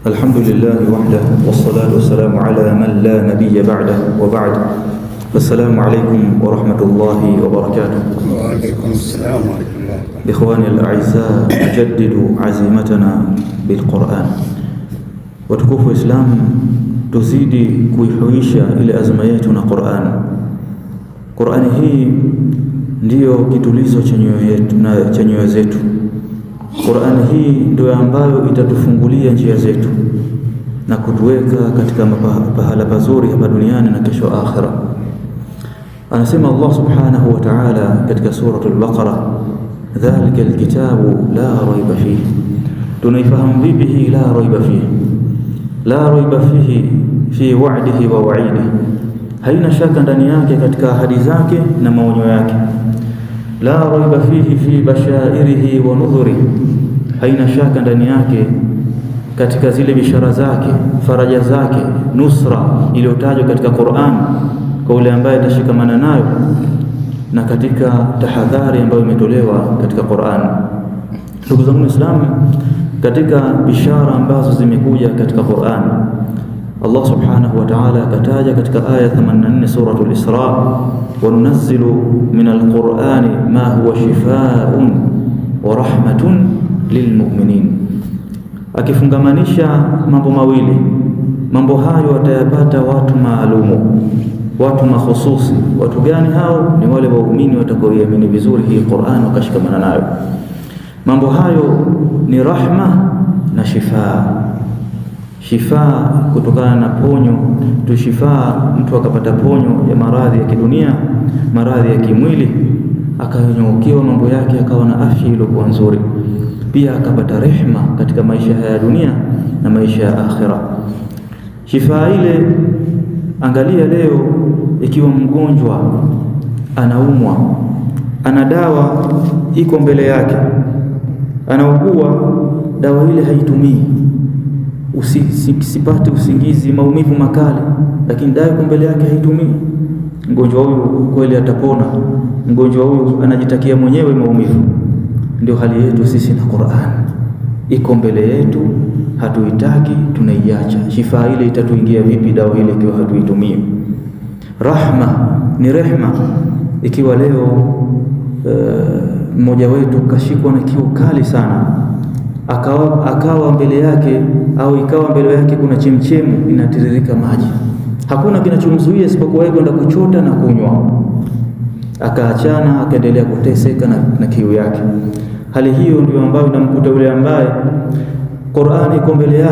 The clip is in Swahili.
الحمد لله وحده والصلاة والسلام على من لا نبي بعده وبعد. السلام عليكم ورحمة الله وبركاته. وعليكم السلام ورحمة الله. إخواني الأعزاء، نجدد عزيمتنا بالقرآن. وتكوفوا إسلام تزيدي kuihuisha ile azma yetu na Qur'an. Qur'ani hii ndiyo kitulizo cha nyoyo zetu. Qur'ani hii ndio ambayo itatufungulia njia zetu na kutuweka katika pahala pazuri hapa duniani na kesho akhira. Anasema Allah subhanahu wa ta'ala katika suratul Baqara, dhalika alkitabu la raiba fihi. Tunaifahamu vipi hii la raiba fihi? La raiba fihi fi wa'dihi wa wa'idihi, haina shaka ndani yake katika ahadi zake na maonyo yake. La raiba fihi fi bashairihi wa nudhurihi, haina shaka ndani yake katika zile bishara zake, faraja zake, nusra iliyotajwa katika Qur'an kwa yule ambaye atashikamana nayo, na katika tahadhari ambayo imetolewa katika Qur'an. Ndugu zangu Waislamu, katika bishara ambazo zimekuja katika Qur'an, Allah subhanahu wa ta'ala akataja katika aya 84 suratul Isra, wa nunazzilu min alqur'ani ma huwa shifaa'un wa rahmatun lilmu'minin, akifungamanisha mambo mawili. Mambo hayo watayapata watu maalumu, watu mahususi. Watu gani hao? Ni wale waumini watakaoiamini vizuri hii Qur'an wakashikamana nayo. Mambo hayo ni rahma na shifaa. Shifaa kutokana na ponyo tu, shifaa mtu akapata ponyo ya maradhi ya kidunia, maradhi ya kimwili, akanyookewa mambo yake, akawa na afya iliyokuwa nzuri. Pia akapata rehma katika maisha haya ya dunia na maisha ya akhira. Shifaa ile, angalia leo, ikiwa mgonjwa anaumwa, ana dawa iko mbele yake, anaugua, dawa ile haitumii, usipate usingizi, maumivu makali, lakini dawa iko mbele yake haitumii. Mgonjwa huyu kweli atapona? Mgonjwa huyu anajitakia mwenyewe maumivu. Ndio hali yetu sisi na Qur'an, iko mbele yetu, hatuitaki, tunaiacha. Shifaa ile itatuingia vipi dawa ile ikiwa hatuitumii? Rahma ni rehma. Ikiwa leo mmoja wetu kashikwa na kiu kali sana, akawa mbele yake au ikawa mbele yake kuna chemchemu inatiririka maji, hakuna kinachomzuia isipokuwa yeye kwenda kuchota na kunywa, akaachana, akaendelea kuteseka na kiu yake. Hali hiyo ndio ambayo inamkuta yule ambaye Qur'ani iko mbele yake.